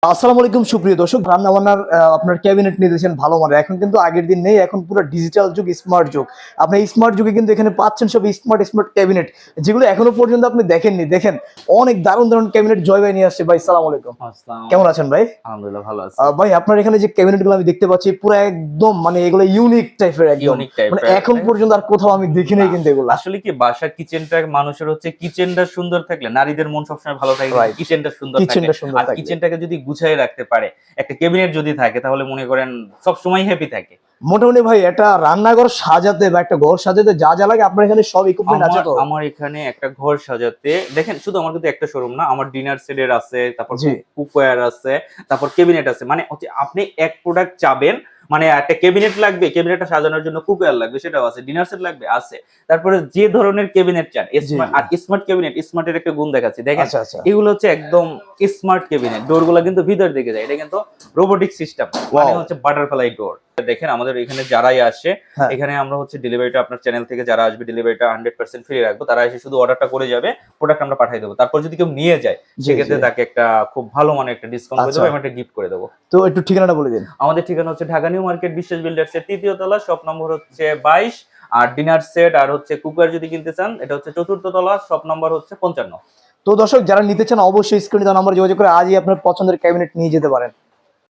আসসালামু আলাইকুম সুপ্রিয় দর্শক, রান্না বান্নার আপনার ক্যাবিনেট নিতেছেন ভালো মানের। এখন কিন্তু আগের দিন নেই, এখন পুরো ডিজিটাল যুগ, স্মার্ট যুগ। আপনি এই স্মার্ট যুগে কিন্তু এখানে পাচ্ছেন সব স্মার্ট স্মার্ট ক্যাবিনেট, যেগুলো এখনো পর্যন্ত আপনি দেখেননি। দেখেন অনেক দারুণ দারুণ ক্যাবিনেট জয় ভাই নিয়ে আসছে। ভাই সালাম আলাইকুম, কেমন আছেন ভাই? আলহামদুলিল্লাহ ভালো আছি ভাই আপনার এখানে যে ক্যাবিনেট গুলো আমি দেখতে পাচ্ছি পুরো একদম মানে এগুলো ইউনিক টাইপের, একদম ইউনিক মানে টাইপের এখন পর্যন্ত আর কোথাও আমি দেখি নাই কিন্তু এগুলো। আসলে কি বাসার কিচেনটা মানুষের হচ্ছে কিচেনটা সুন্দর থাকলে নারীদের মন সবসময় ভালো থাকে, Right. কিচেনটা সুন্দর থাকলে। কিচেনটা সুন্দর আর থাকলে কিচেনটাকে যদি গুছিয়ে রাখতে পারে, একটা ক্যাবিনেট যদি থাকে তাহলে মনে করেন সব সময় হ্যাপি থাকে। মোটামুটি ভাই একটা রান্নাঘর সাজাতে বা একটা ঘর সাজাতে যা যা লাগে আপনার এখানে সব ইকুইপমেন্ট আছে তো? আমার এখানে একটা ঘর সাজাতে দেখেন, শুধু আমার কিন্তু একটা শোরুম না, আমার ডিনার সেটের আছে, তারপর জি। কুকওয়্যার আছে, তারপর ক্যাবিনেট আছে। মানে হচ্ছে আপনি এক প্রোডাক্ট চাবেন, মানে একটা ক্যাবিনেট লাগবে, ক্যাবিনেটটা সাজানোর জন্য কুকওয়্যার লাগবে, সেটাও আছে। ডিনার সেট লাগবে, আছে। তারপরে যে ধরনের ক্যাবিনেট চান, জি, স্মার্ট জি। আর স্মার্ট ক্যাবিনেট, স্মার্টের একটা গুণ দেখাচ্ছি দেখেন। আচ্ছা, আচ্ছা। এগুলো হচ্ছে একদম স্মার্ট ক্যাবিনেট। ডোরগুলো কিন্তু ভিতর দিকে যায়, এটা কিন্তু রোবোটিক সিস্টেম, মানে ওয়াও! হচ্ছে বাটারফ্লাই ডোর। দেখেন আমাদের এখানে যারাই আসে, হ্যাঁ। এখানে আমরা হচ্ছে ডেলিভারিটা আপনার চ্যানেল থেকে যারা আসবে ডেলিভারিটা 100% ফ্রি রাখবো। তারা এসে শুধু অর্ডারটা করে যাবে, প্রোডাক্ট আমরা পাঠিয়ে দেবো। তারপর যদি কেউ নিয়ে যায়, জি, সেক্ষেত্রে জি। তাকে একটা খুব ভালো মানের একটা ডিসকাউন্ট করে আচ্ছা। দেবো এবং একটা গিফট করে দেবো। তো একটু ঠিকানাটা বলে দিন। আমাদের ঠিকানা হচ্ছে ঢাকা নিউ মার্কেট বিশ্বাস বিল্ডার্স এর ৩য় তলা, শপ নম্বর হচ্ছে ২২। আর ডিনার সেট আর হচ্ছে কুকার যদি কিনতে চান, এটা হচ্ছে ৪র্থ তলা, শপ নম্বর হচ্ছে ৫৫। তো দর্শক যারা নিতে চান অবশ্যই স্ক্রিনে দেওয়া নাম্বারে যোগাযোগ করে আজই আপনার পছন্দের ক্যাবিনেট নিয়ে যেতে পারেন।